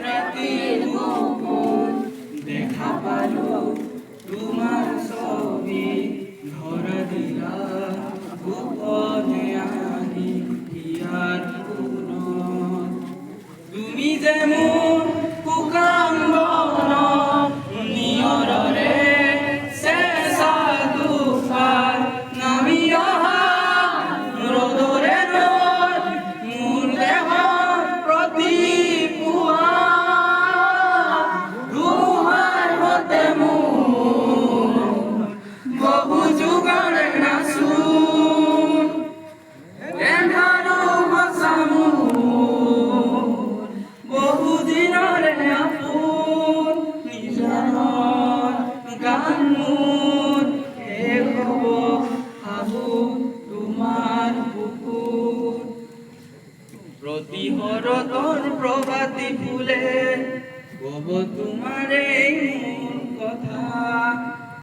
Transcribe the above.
রাতের গোপন দেখা পালো তোমার ছবি ধরা দিলা গোপনে আনি হিয়ার পুনর তুমি যেমন কুকাম্বন নিয়ରରେ শেষা দুপার নামি অহা রোদরে রোদ মোৰ দেহ প্ৰতি পুৱা দুহাৰ হতে মোৰ বহু যুগৰে নাচোন এন্ধাৰো সঁচা মোৰ বহু দিনৰে আপোন নিজানৰ গান মোৰ শেষ হ'ব ভাবো তোমাৰ বুকুত প্ৰতিহৰতৰ প্ৰভাতী ফুলে কব তোমাৰে